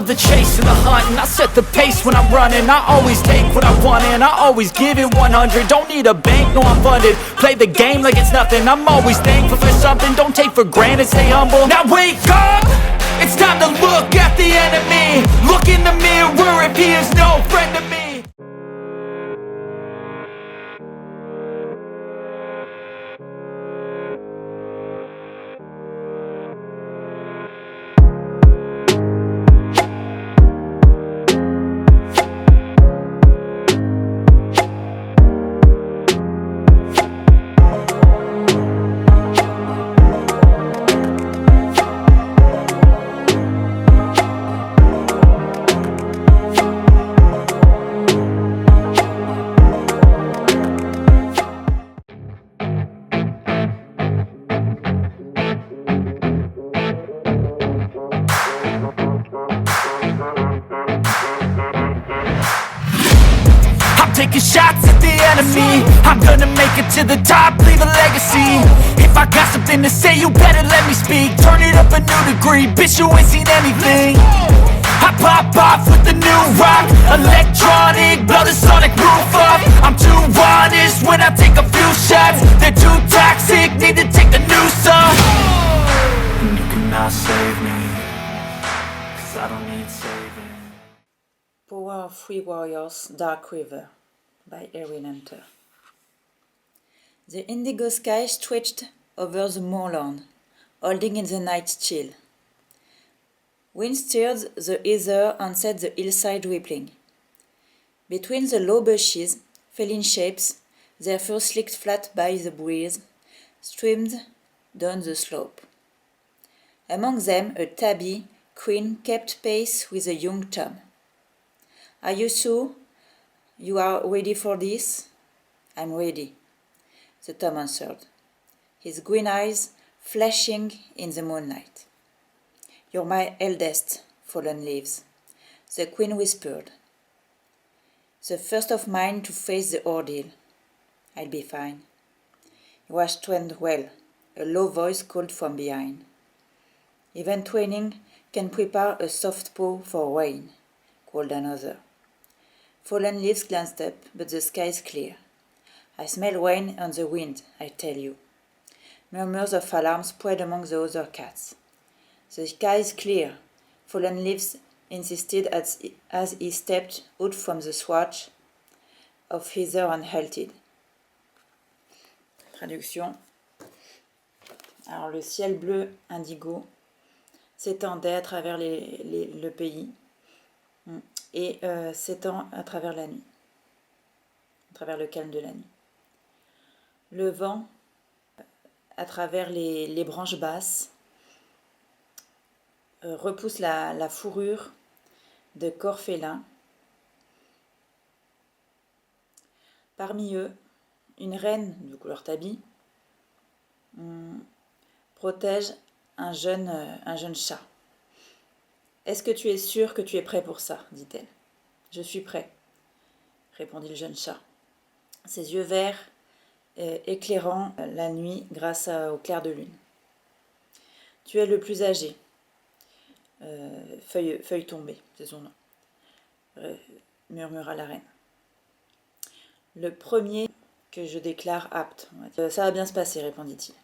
love the chase and the hunt, and I set the pace when I'm running. I always take what I want and I always give it 100. Don't need a bank, no I'm funded. Play the game like it's nothing. I'm always thankful for something. Don't take for granted, stay humble. Now wake up! It's time to look at the enemy. Look in the mirror if he is no friend to me. Taking shots at the enemy. I'm gonna make it to the top, leave a legacy. If I got something to say, you better let me speak. Turn it up a new degree, bitch, you ain't seen anything. I pop off with the new rock, electronic, blow the sonic roof up. I'm too honest when I take a few shots. They're too toxic, need to take the noose off. And you cannot save me, 'cause I don't need saving. Power of Free Warriors, Dark River by Erin Hunter. The indigo sky stretched over the moorland, holding in the night chill. Wind stirred the heather and set the hillside rippling. Between the low bushes, feline shapes, their fur slicked flat by the breeze, streamed down the slope. Among them, a tabby crane kept pace with a young tom. Are you sure you are ready for this? I'm ready, the tom answered, his green eyes flashing in the moonlight. You're my eldest, Fallen Leaves, the queen whispered. The first of mine to face the ordeal. I'll be fine. You are trained well, a low voice called from behind. Even training can prepare a soft paw for rain, called another. Fallen Leaves glanced up, but the sky is clear. I smell rain on the wind, I tell you. Murmurs of alarm spread among the other cats. The sky is clear, Fallen Leaves insisted as he stepped out from the swatch of heather and halted. Traduction. Alors le ciel bleu indigo s'étendait à travers le pays et s'étend à travers la nuit, à travers le calme de la nuit. Le vent, à travers les branches basses, repousse la fourrure de corps félins. Parmi eux, une reine de couleur tabby protège un jeune chat. Est-ce que tu es sûr que tu es prêt pour ça ? Dit-elle. Je suis prêt, répondit le jeune chat, ses yeux verts éclairant la nuit grâce au clair de lune. Tu es le plus âgé. Feuille tombée, c'est son nom, murmura la reine. Le premier que je déclare apte. Ça va bien se passer, répondit-il.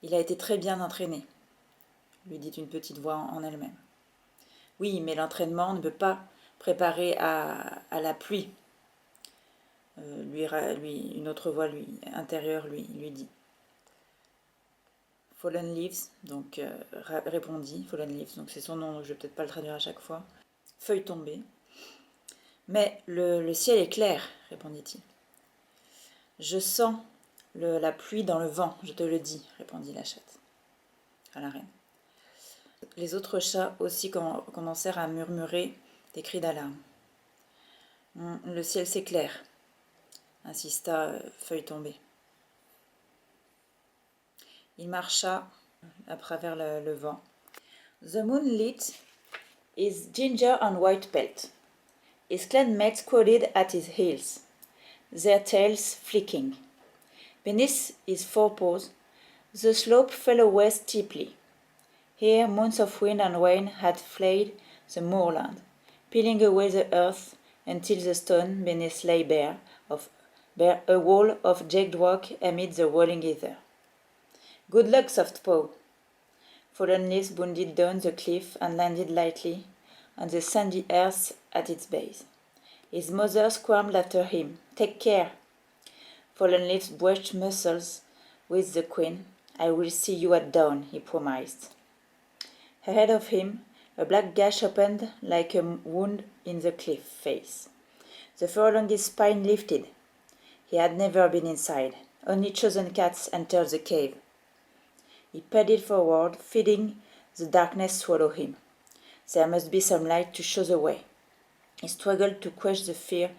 Il a été très bien entraîné, lui dit une petite voix en elle-même. Oui, mais l'entraînement ne peut pas préparer à la pluie. Une autre voix intérieure lui dit. Fallen Leaves, donc répondit, Fallen Leaves, donc c'est son nom, donc je vais peut-être pas le traduire à chaque fois. Feuille tombée. Mais le ciel est clair, répondit-il. Je sens la pluie dans le vent, je te le dis, répondit la chatte à la reine. Les autres chats aussi commencèrent à murmurer des cris d'alarme. Le ciel s'éclaire, insista Feuille tombée. Il marcha à travers le vent. The moon lit his ginger and white pelt. His clanmates crowded at his heels, their tails flicking. Beneath his forepaws, the slope fell away steeply. Here months of wind and rain had flayed the moorland, peeling away the earth until the stone beneath lay bare, a wall of jagged rock amid the rolling ether. Good luck, soft paw! Fallen leaves bounded down the cliff and landed lightly on the sandy earth at its base. His mother squirmed after him. Take care! Fallen leaves brushed muscles with the queen. I will see you at dawn, he promised. Ahead of him, a black gash opened like a wound in the cliff face. The fur along his spine lifted. He had never been inside. Only chosen cats entered the cave. He padded forward, feeling the darkness swallow him. There must be some light to show the way. He struggled to quench the fear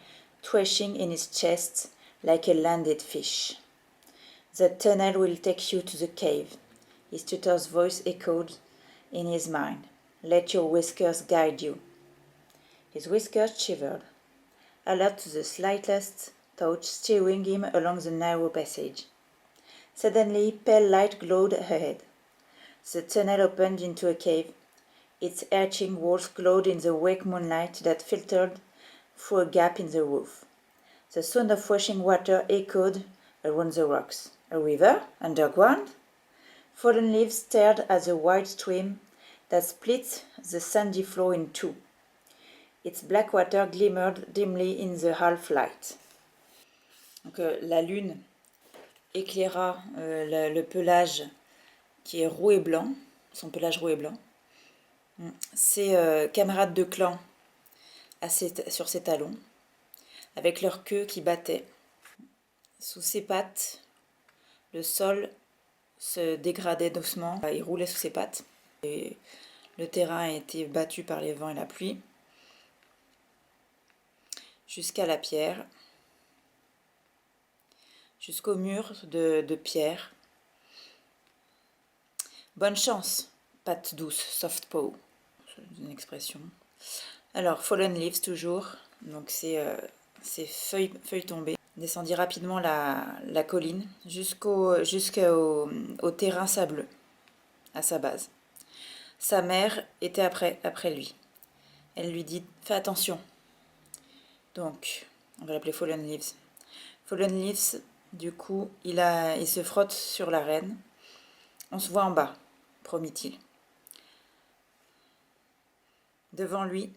thrashing in his chest like a landed fish. The tunnel will take you to the cave. His tutor's voice echoed in his mind. Let your whiskers guide you. His whiskers shivered, alert to the slightest touch steering him along the narrow passage. Suddenly, pale light glowed ahead. The tunnel opened into a cave. Its arching walls glowed in the wake moonlight that filtered through a gap in the roof. The sound of rushing water echoed around the rocks. A river? Underground? Fallen leaves stared at the wide stream that split the sandy floor in two. Its black water glimmered dimly in the half-light. Donc, la lune éclaira le pelage qui est roux et blanc, son pelage roux et blanc. Ses camarades de clan sur ses talons, avec leur queue qui battait. Sous ses pattes, le sol se dégradait doucement, il roulait sous ses pattes. Et le terrain a été battu par les vents et la pluie, jusqu'à la pierre, jusqu'au mur de pierre. Bonne chance, patte douce, soft paw, c'est une expression. Alors, fallen leaves toujours, donc ces feuilles tombées. Descendit rapidement la colline jusqu'au terrain sableux, à sa base. Sa mère était après lui. Elle lui dit « Fais attention ». Donc, on va l'appeler Fallen Leaves. Fallen Leaves, du coup, il se frotte sur la reine. On se voit en bas, promit-il. Devant lui,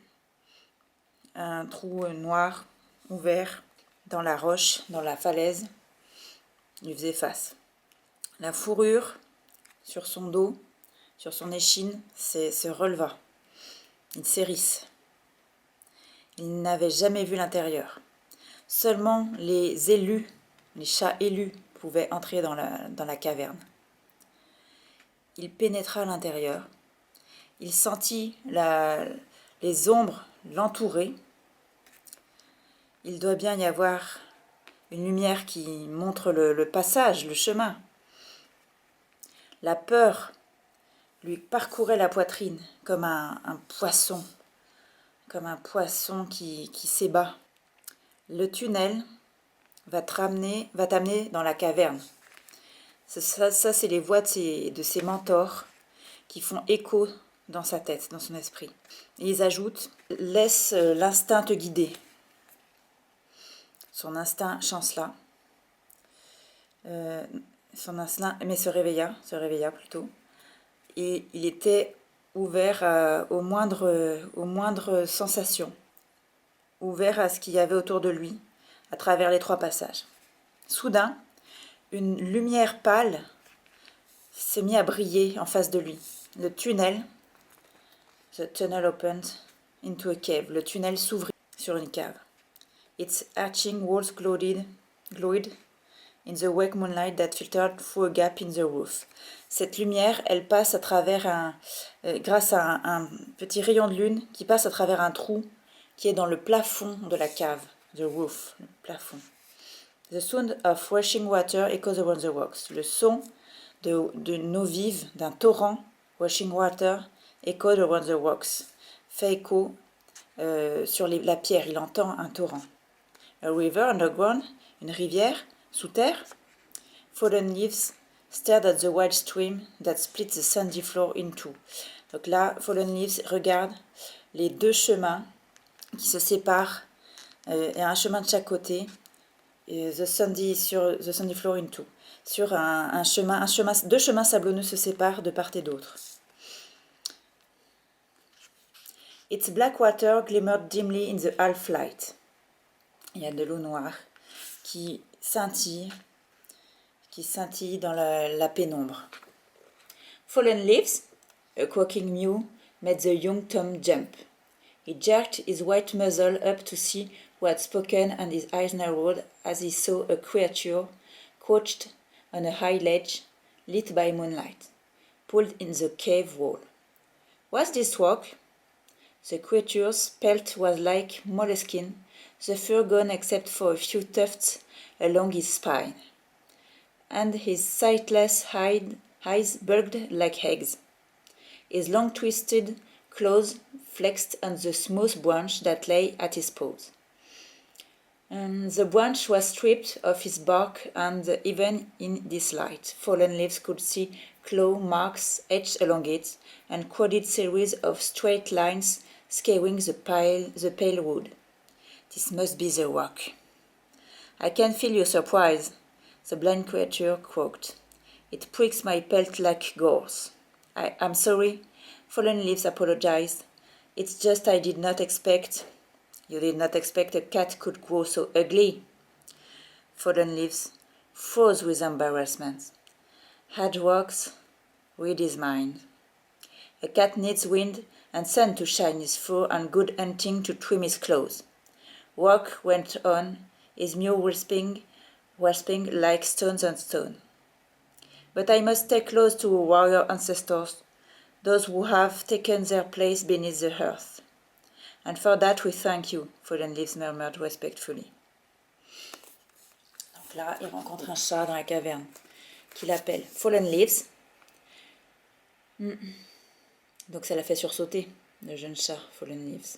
un trou noir ouvert dans la roche, dans la falaise, lui faisait face. La fourrure sur son dos, sur son échine, se releva. Il s'hérisse. Il n'avait jamais vu l'intérieur. Seulement les élus, les chats élus, pouvaient entrer dans la caverne. Il pénétra à l'intérieur. Il sentit les ombres l'entourer. Il doit bien y avoir une lumière qui montre le passage, le chemin. La peur lui parcourait la poitrine comme un poisson qui s'ébat. Le tunnel va t'amener dans la caverne. Ça c'est les voix de ses mentors qui font écho dans sa tête, dans son esprit. Et ils ajoutent « Laisse l'instinct te guider ». Son instinct chancela. Son instinct, mais se réveilla plutôt. Et il était ouvert aux moindres sensations, ouvert à ce qu'il y avait autour de lui, à travers les 3 passages. Soudain, une lumière pâle s'est mise à briller en face de lui. Le tunnel, the tunnel opened into a cave. Le tunnel s'ouvrit sur une cave. Its arching walls glowed in the wake moonlight that filtered through a gap in the roof. Cette lumière, elle passe à travers grâce à un petit rayon de lune qui passe à travers un trou qui est dans le plafond de la cave, the roof, le plafond. The sound of rushing water echoes around the rocks. Le son d'une eau vive, d'un torrent, rushing water, echoed around the rocks, fait écho sur la pierre, il entend un torrent. A river underground, une rivière sous terre. Fallen leaves stared at the wide stream that split the sandy floor in two. Donc là, Fallen Leaves regarde les deux chemins qui se séparent, et un chemin de chaque côté, et the sandy floor in two. Sur deux chemins sablonneux se séparent de part et d'autre. Its black water glimmered dimly in the half light. Il y a de l'eau noire qui scintille dans la pénombre. Fallen Leaves, a quaking mew, made the young Tom jump. He jerked his white muzzle up to see who had spoken, and his eyes narrowed as he saw a creature crouched on a high ledge, lit by moonlight, pulled in the cave wall. Was this rock? The creature's pelt was like moleskin, the fur gone except for a few tufts along his spine, and his sightless eyes bulged like eggs. His long twisted claws flexed on the smooth branch that lay at his paws. The branch was stripped of its bark, and even in this light, Fallen Leaves could see claw marks etched along it, and crowded series of straight lines skewing the pale wood. This must be the rock. I can feel your surprise, the blind creature croaked. It pricks my pelt like gauze. I'm sorry, Fallen Leaves apologized. It's just I did not expect. You did not expect a cat could grow so ugly. Fallen Leaves froze with embarrassment. Had Rocks read his mind? A cat needs wind and sun to shine his fur and good hunting to trim his claws. Rock went on, his mew rasping like stones on stone. But I must stay close to our warrior ancestors, those who have taken their place beneath the earth. And for that we thank you, Fallen Leaves murmured respectfully. Donc là, il rencontre un chat dans la caverne qui l'appelle Fallen Leaves. Donc ça l'a fait sursauter, le jeune chat Fallen Leaves.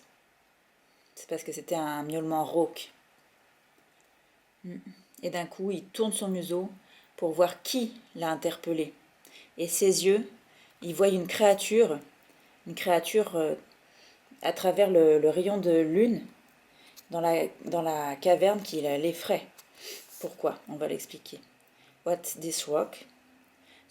C'est parce que c'était un miaulement rauque. Et d'un coup, il tourne son museau pour voir qui l'a interpellé. Et ses yeux, il voit une créature à travers le rayon de lune dans la caverne qui l'effraie. Pourquoi? On va l'expliquer. What this rock?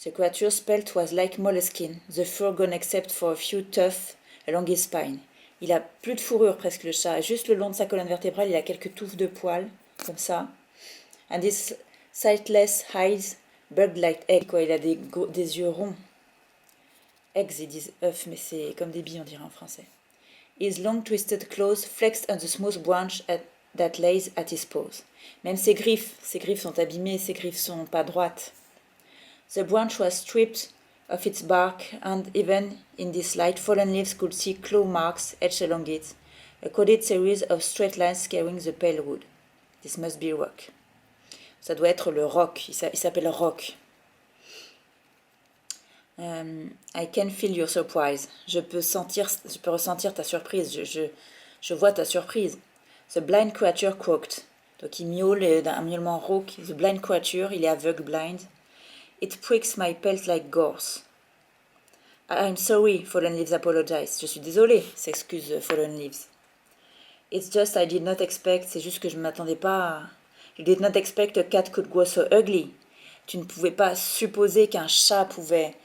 The creature's pelt was like moleskin, the fur gone except for a few tufts along his spine. Il a plus de fourrure presque le chat, juste le long de sa colonne vertébrale, il a quelques touffes de poils, comme ça. And his sightless eyes bulged like eggs, quoi, il a des yeux ronds. Eggs, ils disent œufs, mais c'est comme des billes, on dirait en français. His long twisted claws flexed on the smooth branch that lays at his paws. Même ses griffes sont abîmées, ses griffes sont pas droites. The branch was stripped of its bark, and even in this light, Fallen Leaves could see claw marks etched along it, a coded series of straight lines skewing the pale wood. This must be rock. Ça doit être le roc, il s'appelle Rock. I can feel your surprise. Je peux ressentir ta surprise, je vois ta surprise. The blind creature croaked. Donc il miaule d'un miaulement rauque. The blind creature, il est aveugle, blind. It pricks my pelt like gauze. I'm sorry, Fallen Leaves apologized. Je suis désolée, s'excuse Fallen Leaves. It's just I did not expect. C'est juste que je ne m'attendais pas. You did not expect a cat could grow so ugly. Tu ne pouvais pas supposer qu'un chat pouvait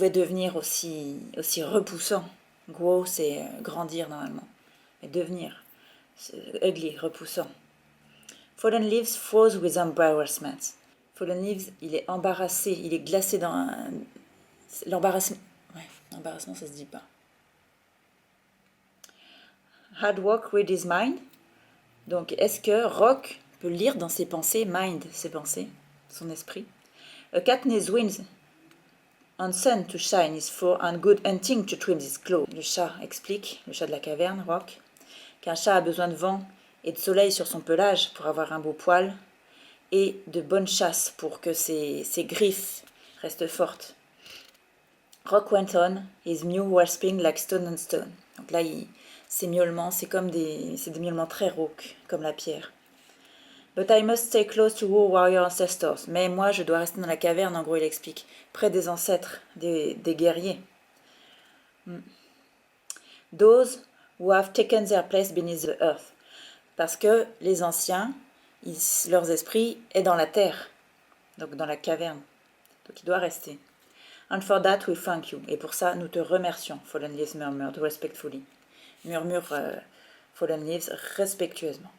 devenir aussi repoussant. Grow, c'est grandir normalement. Mais devenir. Ugly, repoussant. Fallen Leaves froze with embarrassment. Fallen Leaves, il est embarrassé, il est glacé dans l'embarrassement. Ouais, l'embarrassement, ça se dit pas. Had Rock read his mind? Donc, est-ce que Rock peut lire dans ses pensées, mind, ses pensées, son esprit? A cat needs wind and sun to shine his fur and good hunting to trim his claws. Le chat explique, le chat de la caverne, Rock, qu'un chat a besoin de vent et de soleil sur son pelage pour avoir un beau poil, et de bonne chasse pour que ses griffes restent fortes. Rock went on, his mew rasping like stone on stone. Donc là, ces miaulements, c'est des miaulements très rauques, comme la pierre. But I must stay close to our warrior ancestors. Mais moi, je dois rester dans la caverne, en gros, il explique. Près des ancêtres, des guerriers. Those who have taken their place beneath the earth. Parce que les anciens, leurs esprits est dans la terre. Donc dans la caverne. Donc il doit rester. And for that we thank you. Et pour ça, nous te remercions. Fallen Leaves murmured respectfully. Murmure Fallen Leaves respectueusement.